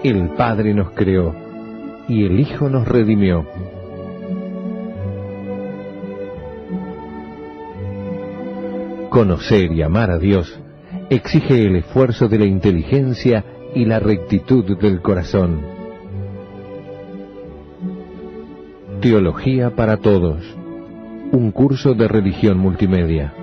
El Padre nos creó y el Hijo nos redimió. Conocer y amar a Dios exige el esfuerzo de la inteligencia y la rectitud del corazón. Teología para Todos, un curso de religión multimedia.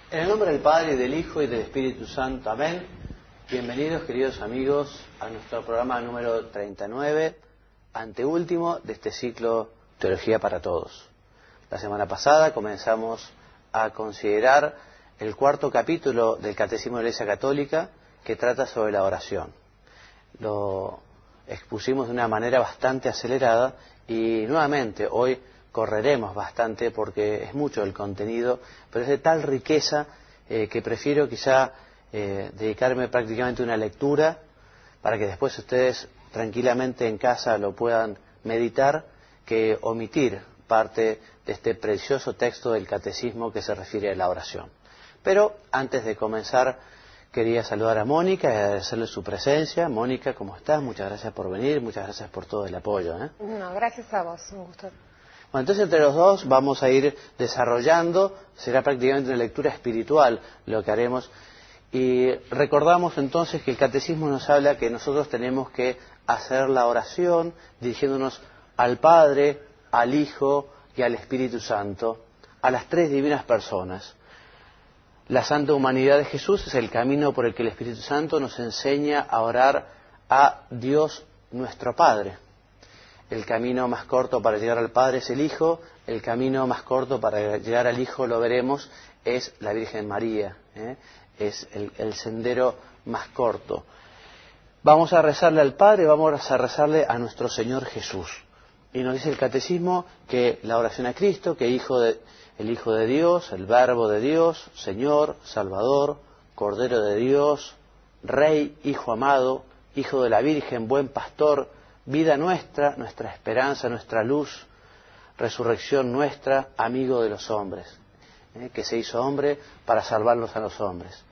En el nombre del Padre, y del Hijo, y del Espíritu Santo. Amén. Bienvenidos, queridos amigos, a nuestro programa número 39, anteúltimo de este ciclo Teología para Todos. La semana pasada comenzamos a considerar el cuarto capítulo del Catecismo de la Iglesia Católica, que trata sobre la oración. Lo expusimos de una manera bastante acelerada y nuevamente hoy correremos bastante porque es mucho el contenido, pero es de tal riqueza que prefiero quizá dedicarme prácticamente a una lectura para que después ustedes tranquilamente en casa lo puedan meditar, que omitir parte de este precioso texto del Catecismo que se refiere a la oración. Pero antes de comenzar, quería saludar a Mónica y agradecerle su presencia. Mónica, ¿cómo estás? Muchas gracias por venir, muchas gracias por todo el apoyo. No, gracias a vos, un gusto. Bueno, entonces entre los dos vamos a ir desarrollando, será prácticamente una lectura espiritual lo que haremos. Y recordamos entonces que el Catecismo nos habla que nosotros tenemos que hacer la oración dirigiéndonos al Padre, al Hijo y al Espíritu Santo, a las tres divinas personas. La Santa Humanidad de Jesús es el camino por el que el Espíritu Santo nos enseña a orar a Dios nuestro Padre. El camino más corto para llegar al Padre es el Hijo, el camino más corto para llegar al Hijo, lo veremos, es la Virgen María, es el sendero más corto. Vamos a rezarle al Padre, vamos a rezarle a nuestro Señor Jesús. Y nos dice el Catecismo que la oración a Cristo, que el Hijo de Dios, el Verbo de Dios, Señor, Salvador, Cordero de Dios, Rey, Hijo amado, Hijo de la Virgen, buen pastor, vida nuestra, nuestra esperanza, nuestra luz, resurrección nuestra, amigo de los hombres, que se hizo hombre para salvarlos a los hombres.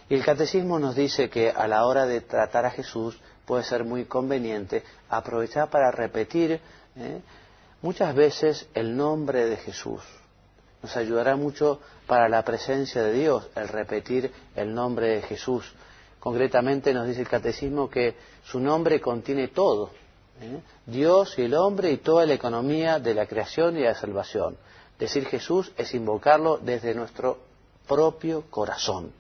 Y el Catecismo nos dice que a la hora de tratar a Jesús puede ser muy conveniente aprovechar para repetir muchas veces el nombre de Jesús. Nos ayudará mucho para la presencia de Dios el repetir el nombre de Jesús. Concretamente nos dice el Catecismo que su nombre contiene todo. Dios y el hombre y toda la economía de la creación y de la salvación. Decir Jesús es invocarlo desde nuestro propio corazón.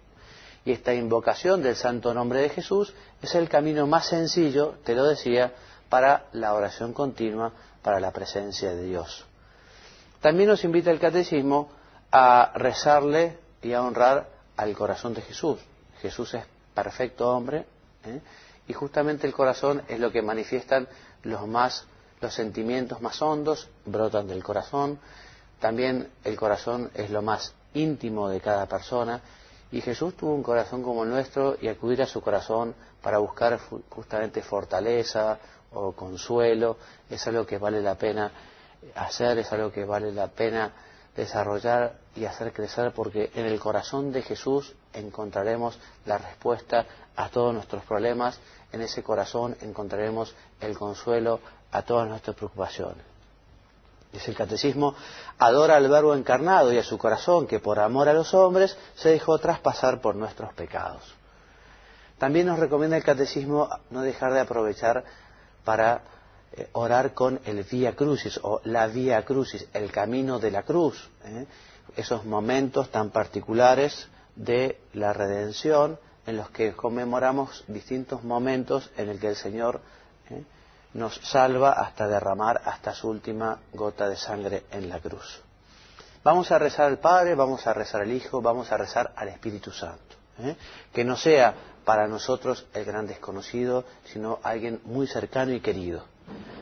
Y esta invocación del santo nombre de Jesús es el camino más sencillo, te lo decía, para la oración continua, para la presencia de Dios. También nos invita el Catecismo a rezarle y a honrar al corazón de Jesús. Jesús es perfecto hombre, y justamente el corazón es lo que manifiestan los sentimientos más hondos, brotan del corazón. También el corazón es lo más íntimo de cada persona. Y Jesús tuvo un corazón como el nuestro, y acudir a su corazón para buscar justamente fortaleza o consuelo es algo que vale la pena hacer, es algo que vale la pena desarrollar y hacer crecer, porque en el corazón de Jesús encontraremos la respuesta a todos nuestros problemas. En ese corazón encontraremos el consuelo a todas nuestras preocupaciones. Dice el Catecismo: adora al Verbo encarnado y a su corazón, que por amor a los hombres se dejó traspasar por nuestros pecados. También nos recomienda el Catecismo no dejar de aprovechar para orar con el Vía Crucis o la Vía Crucis, el camino de la cruz, esos momentos tan particulares de la redención en los que conmemoramos distintos momentos en el que el Señor nos salva hasta derramar hasta su última gota de sangre en la cruz. Vamos a rezar al Padre, vamos a rezar al Hijo, vamos a rezar al Espíritu Santo. Que no sea para nosotros el gran desconocido, sino alguien muy cercano y querido.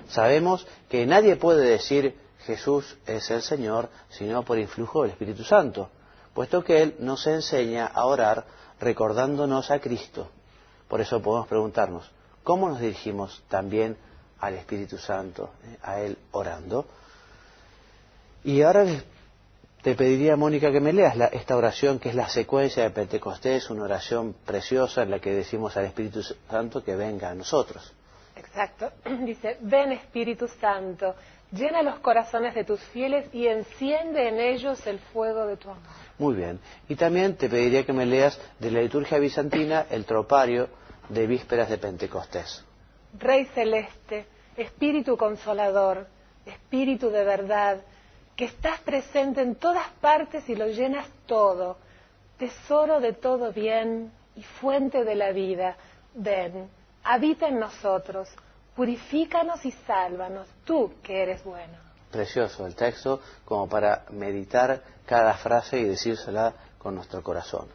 Sabemos que nadie puede decir Jesús es el Señor sino por influjo del Espíritu Santo, puesto que Él nos enseña a orar recordándonos a Cristo. Por eso podemos preguntarnos, ¿cómo nos dirigimos también al Espíritu Santo, a Él orando? Y ahora les te pediría, Mónica, que me leas esta oración que es la secuencia de Pentecostés, una oración preciosa en la que decimos al Espíritu Santo que venga a nosotros. Exacto. Dice, ven Espíritu Santo, llena los corazones de tus fieles y enciende en ellos el fuego de tu amor. Muy bien. Y también te pediría que me leas de la liturgia bizantina el tropario de vísperas de Pentecostés. Rey celeste, Espíritu consolador, Espíritu de verdad, que estás presente en todas partes y lo llenas todo, tesoro de todo bien y fuente de la vida, ven, habita en nosotros, purifícanos y sálvanos, tú que eres bueno. Precioso el texto, como para meditar cada frase y decírsela con nuestro corazón.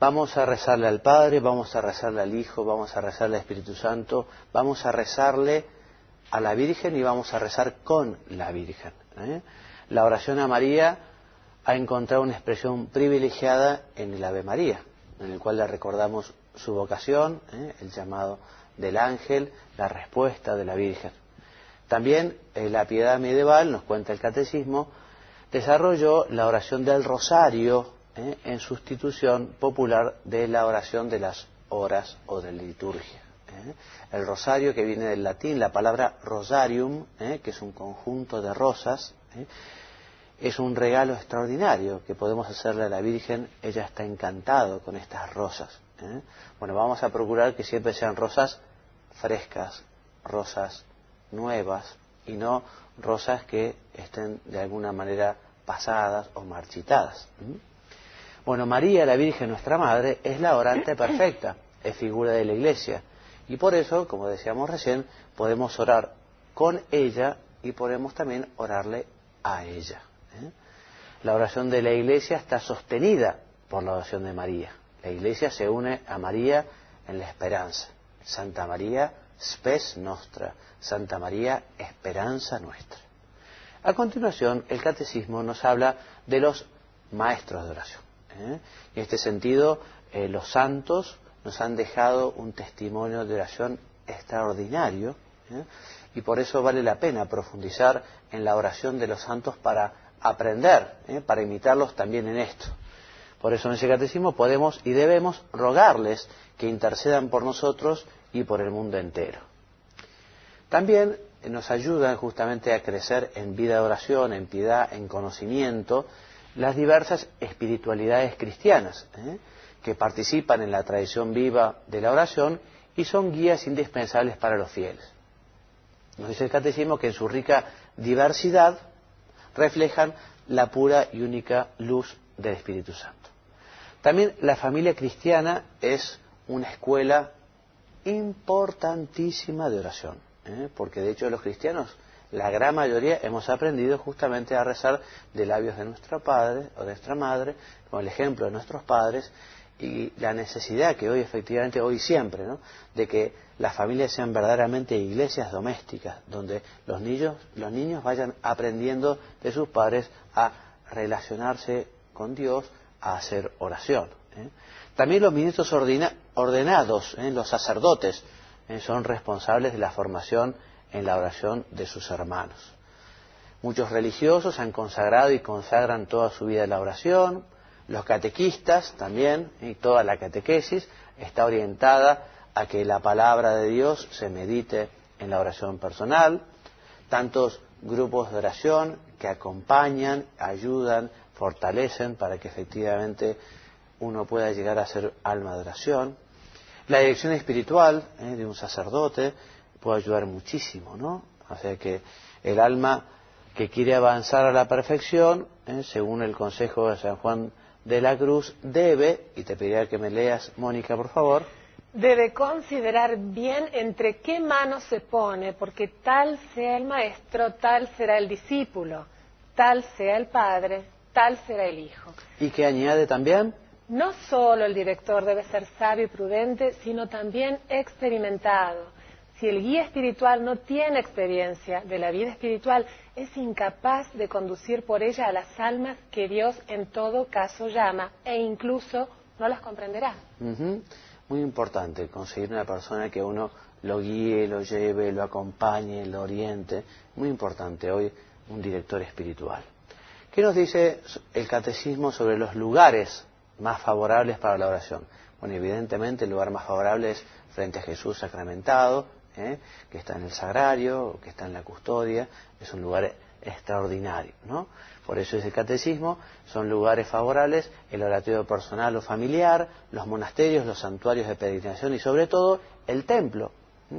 Vamos a rezarle al Padre, vamos a rezarle al Hijo, vamos a rezarle al Espíritu Santo, vamos a rezarle a la Virgen y vamos a rezar con la Virgen. La oración a María ha encontrado una expresión privilegiada en el Ave María, en el cual le recordamos su vocación, el llamado del ángel, la respuesta de la Virgen. También la piedad medieval, nos cuenta el catecismo, desarrolló la oración del rosario en sustitución popular de la oración de las horas o de la liturgia. El rosario, que viene del latín, la palabra rosarium, que es un conjunto de rosas, es un regalo extraordinario que podemos hacerle a la Virgen. Ella está encantada con estas rosas. Bueno, vamos a procurar que siempre sean rosas frescas, rosas nuevas, y no rosas que estén de alguna manera pasadas o marchitadas. Bueno, María, la Virgen, nuestra Madre, es la orante perfecta, es figura de la Iglesia, y por eso, como decíamos recién, podemos orar con ella y podemos también orarle a ella. La oración de la Iglesia está sostenida por la oración de María. La Iglesia se une a María en la esperanza. Santa María, spes nostra, Santa María, esperanza nuestra. A continuación, el Catecismo nos habla de los maestros de oración. En este sentido, los santos nos han dejado un testimonio de oración extraordinario, y por eso vale la pena profundizar en la oración de los santos para aprender, para imitarlos también en esto. Por eso en ese catecismo podemos y debemos rogarles que intercedan por nosotros y por el mundo entero. También nos ayudan justamente a crecer en vida de oración, en piedad, en conocimiento, las diversas espiritualidades cristianas, que participan en la tradición viva de la oración y son guías indispensables para los fieles. Nos dice el Catecismo que en su rica diversidad reflejan la pura y única luz del Espíritu Santo. También la familia cristiana es una escuela importantísima de oración, porque de hecho los cristianos, la gran mayoría, hemos aprendido justamente a rezar de labios de nuestro padre o de nuestra madre, con el ejemplo de nuestros padres, y la necesidad que hoy efectivamente, hoy siempre, de que las familias sean verdaderamente iglesias domésticas, donde los niños vayan aprendiendo de sus padres a relacionarse con Dios, a hacer oración. También los ministros ordenados, los sacerdotes, son responsables de la formación en la oración de sus hermanos. Muchos religiosos han consagrado y consagran toda su vida a la oración. Los catequistas también, y toda la catequesis está orientada a que la palabra de Dios se medite en la oración personal. Tantos grupos de oración que acompañan, ayudan, fortalecen para que efectivamente uno pueda llegar a ser alma de oración. La dirección espiritual de un sacerdote puede ayudar muchísimo, ¿no? O sea que el alma que quiere avanzar a la perfección, según el consejo de San Juan de la Cruz, debe, y te pediría que me leas, Mónica, por favor, debe considerar bien entre qué manos se pone, porque tal sea el maestro, tal será el discípulo, tal sea el padre, tal será el hijo. Y que añade también, no solo el director debe ser sabio y prudente, sino también experimentado. Si el guía espiritual no tiene experiencia de la vida espiritual, es incapaz de conducir por ella a las almas que Dios en todo caso llama, e incluso no las comprenderá. Muy importante conseguir una persona que uno lo guíe, lo lleve, lo acompañe, lo oriente. Muy importante hoy un director espiritual. ¿Qué nos dice el catecismo sobre los lugares más favorables para la oración? Bueno, evidentemente el lugar más favorable es frente a Jesús sacramentado, que está en el sagrario, que está en la custodia, es un lugar extraordinario, ¿no? Por eso es el catecismo, son lugares favorables, el oratorio personal o familiar, los monasterios, los santuarios de peregrinación y sobre todo el templo,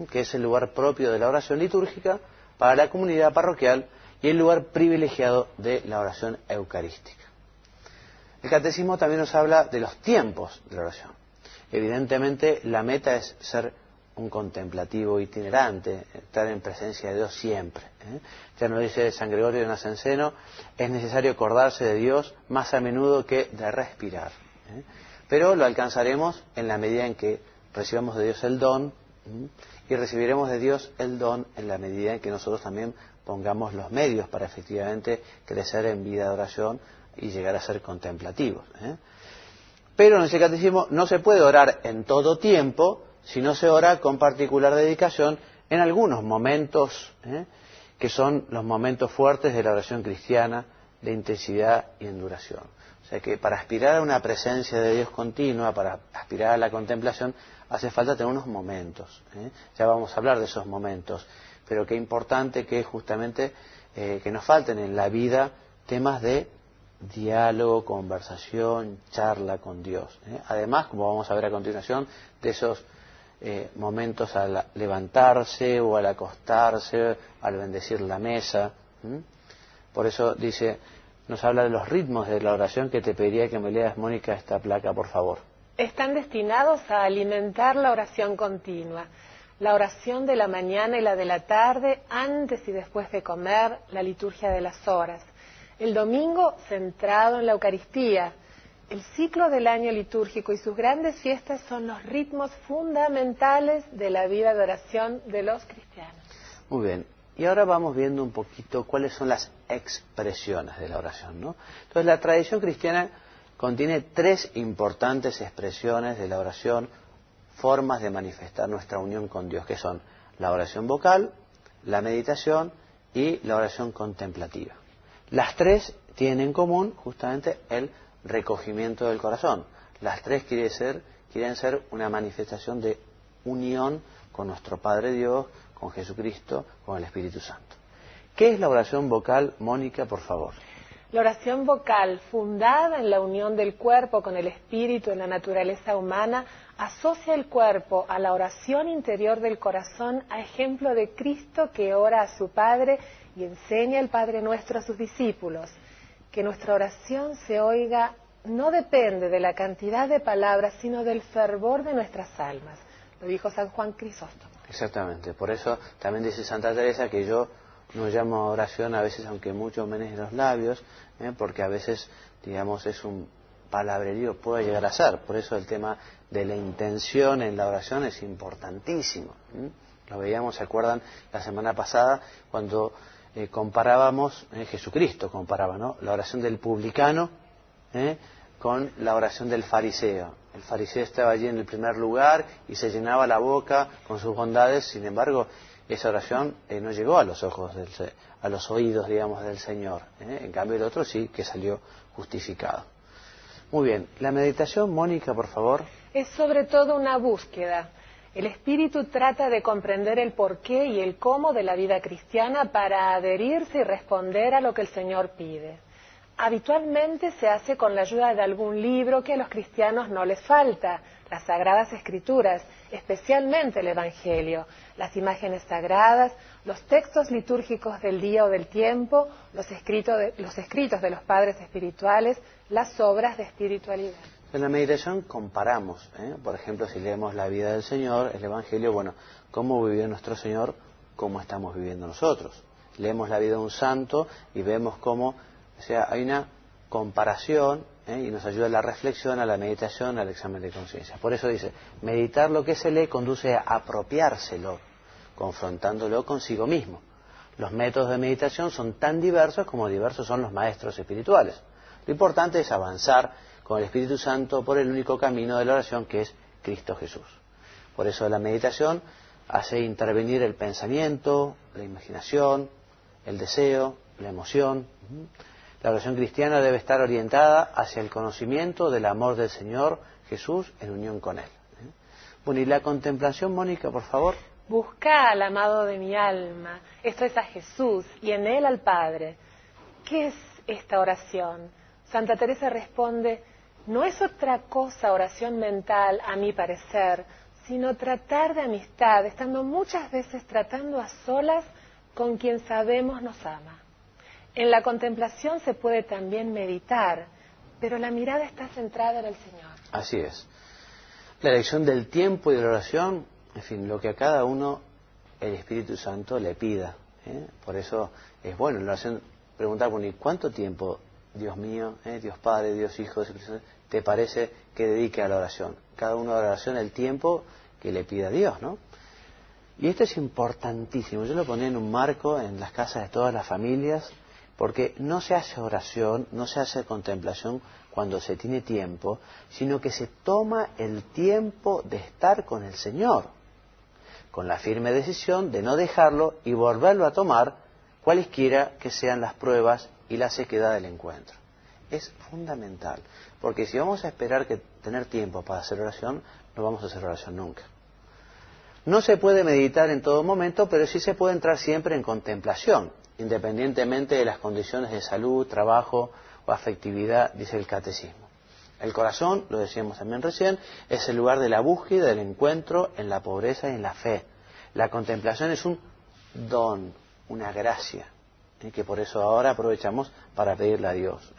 que es el lugar propio de la oración litúrgica para la comunidad parroquial y el lugar privilegiado de la oración eucarística. El catecismo también nos habla de los tiempos de la oración. Evidentemente la meta es ser un contemplativo itinerante, estar en presencia de Dios siempre. Ya nos dice San Gregorio de Nacianceno, es necesario acordarse de Dios más a menudo que de respirar. Pero lo alcanzaremos en la medida en que recibamos de Dios el don, y recibiremos de Dios el don en la medida en que nosotros también pongamos los medios para efectivamente crecer en vida de oración y llegar a ser contemplativos. Pero en ese catecismo no se puede orar en todo tiempo, si no se ora con particular dedicación en algunos momentos, que son los momentos fuertes de la oración cristiana, de intensidad y en duración. O sea que para aspirar a una presencia de Dios continua, para aspirar a la contemplación, hace falta tener unos momentos. Ya vamos a hablar de esos momentos, pero qué importante que es justamente que nos falten en la vida temas de diálogo, conversación, charla con Dios. Además, como vamos a ver a continuación, de esos momentos al levantarse o al acostarse, al bendecir la mesa. Por eso dice, nos habla de los ritmos de la oración, que te pediría que me leas, Mónica, esta placa, por favor. Están destinados a alimentar la oración continua. La oración de la mañana y la de la tarde, antes y después de comer, la liturgia de las horas. El domingo centrado en la Eucaristía. El ciclo del año litúrgico y sus grandes fiestas son los ritmos fundamentales de la vida de oración de los cristianos. Muy bien. Y ahora vamos viendo un poquito cuáles son las expresiones de la oración, ¿no? Entonces, la tradición cristiana contiene 3 importantes expresiones de la oración, formas de manifestar nuestra unión con Dios, que son la oración vocal, la meditación y la oración contemplativa. Las 3 tienen en común justamente el recogimiento del corazón. Las 3 quieren ser una manifestación de unión con nuestro Padre Dios, con Jesucristo, con el Espíritu Santo. ¿Qué es la oración vocal, Mónica, por favor? La oración vocal, fundada en la unión del cuerpo con el espíritu en la naturaleza humana, asocia el cuerpo a la oración interior del corazón, a ejemplo de Cristo que ora a su Padre y enseña el Padre Nuestro a sus discípulos. Que nuestra oración se oiga no depende de la cantidad de palabras, sino del fervor de nuestras almas. Lo dijo San Juan Crisóstomo. Exactamente. Por eso también dice Santa Teresa que yo no llamo a oración a veces, aunque mucho menos los labios, porque a veces, digamos, es un palabrerío, puede llegar a ser. Por eso el tema de la intención en la oración es importantísimo. Lo veíamos, ¿se acuerdan? La semana pasada, cuando comparábamos, Jesucristo comparaba, ¿no?, la oración del publicano con la oración del fariseo. El fariseo estaba allí en el primer lugar y se llenaba la boca con sus bondades. Sin embargo, esa oración no llegó a los ojos, a los oídos, digamos, del Señor. En cambio, el otro sí que salió justificado. Muy bien. La meditación, Mónica, por favor. Es sobre todo una búsqueda. El espíritu trata de comprender el porqué y el cómo de la vida cristiana para adherirse y responder a lo que el Señor pide. Habitualmente se hace con la ayuda de algún libro que a los cristianos no les falta, las Sagradas Escrituras, especialmente el Evangelio, las imágenes sagradas, los textos litúrgicos del día o del tiempo, los escritos de los padres espirituales, las obras de espiritualidad. En la meditación comparamos, por ejemplo, si leemos la vida del Señor, el Evangelio, bueno, cómo vivió nuestro Señor, cómo estamos viviendo nosotros. Leemos la vida de un santo y vemos cómo, o sea, hay una comparación y nos ayuda a la reflexión, a la meditación, al examen de conciencia. Por eso dice, meditar lo que se lee conduce a apropiárselo, confrontándolo consigo mismo. Los métodos de meditación son tan diversos como diversos son los maestros espirituales. Lo importante es avanzar con el Espíritu Santo por el único camino de la oración, que es Cristo Jesús. Por eso la meditación hace intervenir el pensamiento, la imaginación, el deseo, la emoción. La oración cristiana debe estar orientada hacia el conocimiento del amor del Señor Jesús en unión con Él. Bueno, y la contemplación, Mónica, por favor. Busca al amado de mi alma, esto es a Jesús y en Él al Padre. ¿Qué es esta oración? Santa Teresa responde, no es otra cosa oración mental, a mi parecer, sino tratar de amistad, estando muchas veces tratando a solas con quien sabemos nos ama. En la contemplación se puede también meditar, pero la mirada está centrada en el Señor. Así es. La elección del tiempo y de la oración, en fin, lo que a cada uno el Espíritu Santo le pida. Por eso es bueno en la oración preguntar, bueno, ¿y cuánto tiempo, Dios mío, Dios Padre, Dios Hijo, te parece que dedique a la oración? Cada uno a la oración el tiempo que le pida a Dios, ¿no? Y esto es importantísimo. Yo lo ponía en un marco en las casas de todas las familias, porque no se hace oración, no se hace contemplación cuando se tiene tiempo, sino que se toma el tiempo de estar con el Señor, con la firme decisión de no dejarlo y volverlo a tomar, cualesquiera que sean las pruebas y la sequedad del encuentro. Es fundamental, porque si vamos a esperar que tener tiempo para hacer oración, no vamos a hacer oración nunca. No se puede meditar en todo momento, pero sí se puede entrar siempre en contemplación, independientemente de las condiciones de salud, trabajo o afectividad, dice el catecismo. El corazón, lo decíamos también recién, es el lugar de la búsqueda, del encuentro en la pobreza y en la fe. La contemplación es un don, una gracia, que por eso ahora aprovechamos para pedirle a Dios.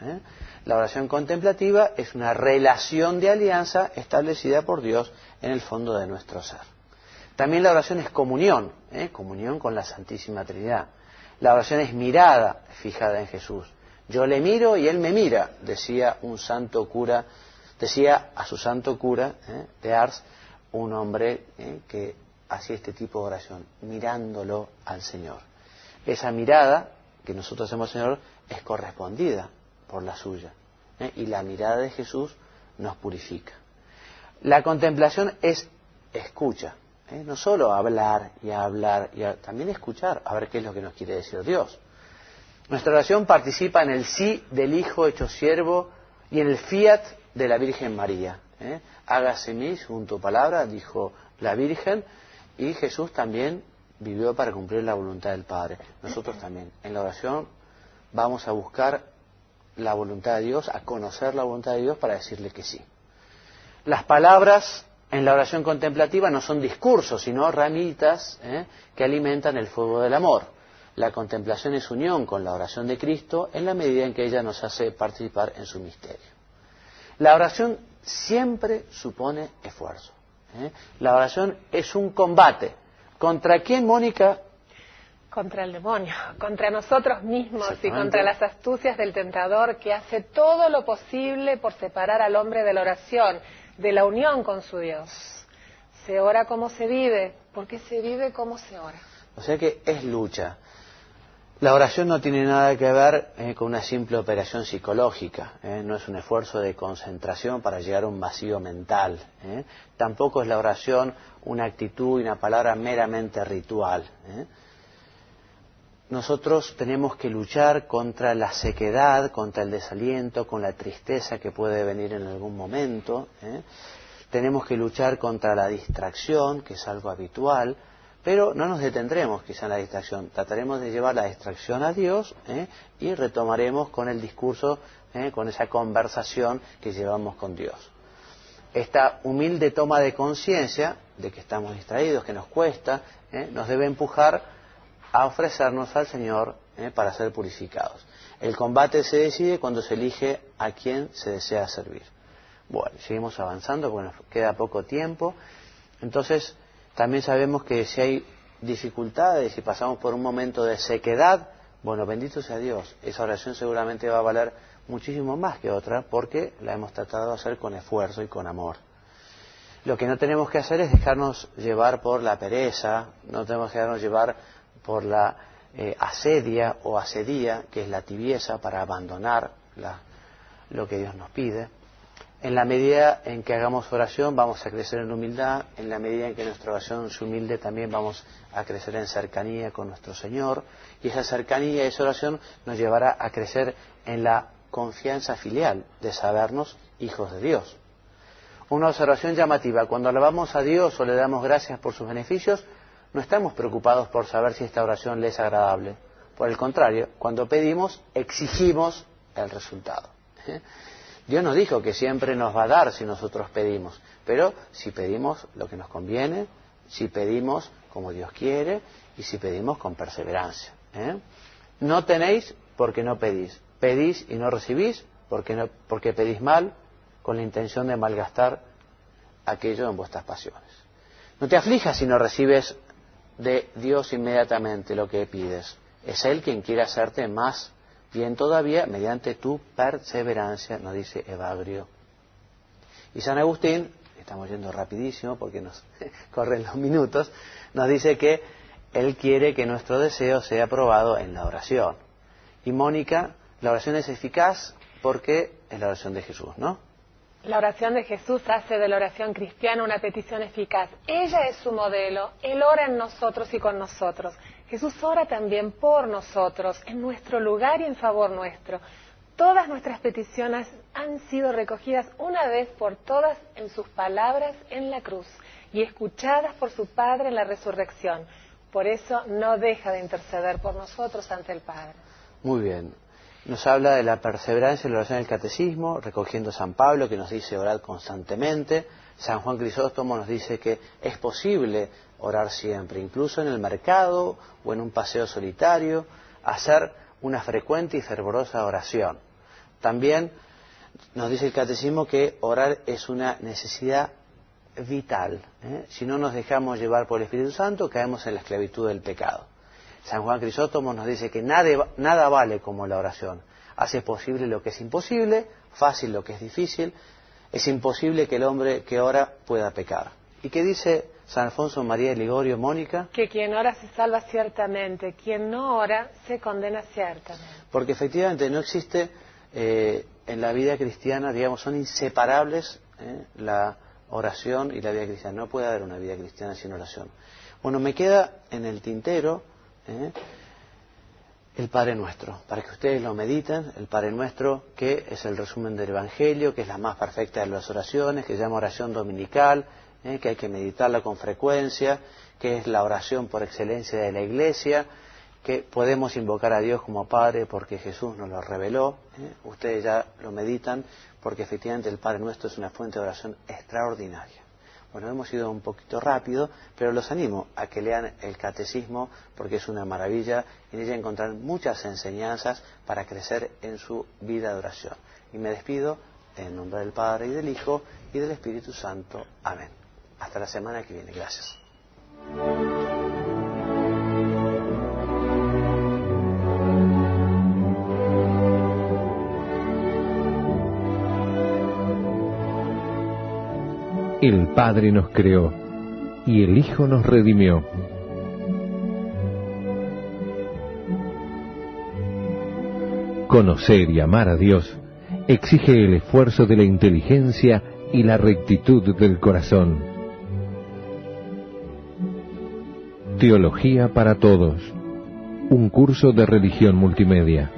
La oración contemplativa es una relación de alianza establecida por Dios en el fondo de nuestro ser. También la oración es comunión, comunión con la Santísima Trinidad. La oración es mirada fijada en Jesús. Yo le miro y Él me mira, decía un santo cura, decía a su santo cura de Ars, un hombre que hacía este tipo de oración, mirándolo al Señor. Esa mirada que nosotros hacemos al Señor es correspondida por la suya, y la mirada de Jesús nos purifica. La contemplación es escucha, no solo hablar, también escuchar, a ver qué es lo que nos quiere decir Dios. Nuestra oración participa en el sí del Hijo hecho siervo y en el fiat de la Virgen María. Hágase mí según tu palabra, dijo la Virgen, y Jesús también vivió para cumplir la voluntad del Padre. Nosotros también, en la oración, vamos a buscar la voluntad de Dios, a conocer la voluntad de Dios para decirle que sí. Las palabras en la oración contemplativa no son discursos, sino ramitas que alimentan el fuego del amor. La contemplación es unión con la oración de Cristo en la medida en que ella nos hace participar en su misterio. La oración siempre supone esfuerzo. La oración es un combate. ¿Contra quién, Mónica? Contra el demonio, contra nosotros mismos y contra las astucias del tentador que hace todo lo posible por separar al hombre de la oración, de la unión con su Dios. Se ora como se vive, porque se vive como se ora. O sea que es lucha. La oración no tiene nada que ver con una simple operación psicológica, no es un esfuerzo de concentración para llegar a un vacío mental. Tampoco es la oración una actitud y una palabra meramente ritual. Nosotros tenemos que luchar contra la sequedad, contra el desaliento, con la tristeza que puede venir en algún momento. Tenemos que luchar contra la distracción, que es algo habitual, pero no nos detendremos quizá en la distracción. Trataremos de llevar la distracción a Dios y retomaremos con el discurso, con esa conversación que llevamos con Dios. Esta humilde toma de conciencia de que estamos distraídos, que nos cuesta, nos debe empujar a ofrecernos al Señor para ser purificados. El combate se decide cuando se elige a quién se desea servir. Bueno, seguimos avanzando porque nos queda poco tiempo. Entonces, también sabemos que si hay dificultades, si pasamos por un momento de sequedad, bueno, bendito sea Dios. Esa oración seguramente va a valer muchísimo más que otra porque la hemos tratado de hacer con esfuerzo y con amor. Lo que no tenemos que hacer es dejarnos llevar por la pereza, no tenemos que dejarnos llevar por la asedia o asedía, que es la tibieza para abandonar lo que Dios nos pide. En la medida en que hagamos oración vamos a crecer en humildad, en la medida en que nuestra oración se humilde también vamos a crecer en cercanía con nuestro Señor, y esa cercanía y esa oración nos llevará a crecer en la confianza filial de sabernos hijos de Dios. Una observación llamativa: cuando alabamos a Dios o le damos gracias por sus beneficios, no estamos preocupados por saber si esta oración le es agradable. Por el contrario, cuando pedimos, exigimos el resultado. Dios nos dijo que siempre nos va a dar si nosotros pedimos, pero si pedimos lo que nos conviene, si pedimos como Dios quiere y si pedimos con perseverancia. No tenéis porque no pedís. Pedís y no recibís porque pedís mal, con la intención de malgastar aquello en vuestras pasiones. No te aflijas si no recibes de Dios inmediatamente lo que pides. Es Él quien quiere hacerte más bien todavía mediante tu perseverancia, nos dice Evagrio. Y San Agustín, estamos yendo rapidísimo porque nos corren los minutos, nos dice que Él quiere que nuestro deseo sea aprobado en la oración. Y Mónica, la oración es eficaz porque es la oración de Jesús, ¿no? La oración de Jesús hace de la oración cristiana una petición eficaz. Ella es su modelo, Él ora en nosotros y con nosotros. Jesús ora también por nosotros, en nuestro lugar y en favor nuestro. Todas nuestras peticiones han sido recogidas una vez por todas en sus palabras en la cruz y escuchadas por su Padre en la resurrección. Por eso no deja de interceder por nosotros ante el Padre. Muy bien. Nos habla de la perseverancia en la oración del catecismo, recogiendo San Pablo, que nos dice orad constantemente. San Juan Crisóstomo nos dice que es posible orar siempre, incluso en el mercado o en un paseo solitario, hacer una frecuente y fervorosa oración. También nos dice el catecismo que orar es una necesidad vital. Si no nos dejamos llevar por el Espíritu Santo, caemos en la esclavitud del pecado. San Juan Crisóstomo nos dice que nada vale como la oración. Hace posible lo que es imposible, fácil lo que es difícil. Es imposible que el hombre que ora pueda pecar. ¿Y qué dice San Alfonso María de Ligorio, Mónica? Que quien ora se salva ciertamente, quien no ora se condena ciertamente. Porque efectivamente no existe en la vida cristiana, digamos, son inseparables la oración y la vida cristiana. No puede haber una vida cristiana sin oración. Bueno, me queda en el tintero el Padre Nuestro, para que ustedes lo mediten. El Padre Nuestro, que es el resumen del Evangelio, que es la más perfecta de las oraciones, que se llama oración dominical, que hay que meditarla con frecuencia, que es la oración por excelencia de la Iglesia, que podemos invocar a Dios como Padre porque Jesús nos lo reveló. Ustedes ya lo meditan, porque efectivamente el Padre Nuestro es una fuente de oración extraordinaria. Bueno, hemos ido un poquito rápido, pero los animo a que lean el Catecismo porque es una maravilla y en ella encontrarán muchas enseñanzas para crecer en su vida de oración. Y me despido en nombre del Padre y del Hijo y del Espíritu Santo. Amén. Hasta la semana que viene. Gracias. El Padre nos creó y el Hijo nos redimió. Conocer y amar a Dios exige el esfuerzo de la inteligencia y la rectitud del corazón. Teología para todos. Un curso de religión multimedia.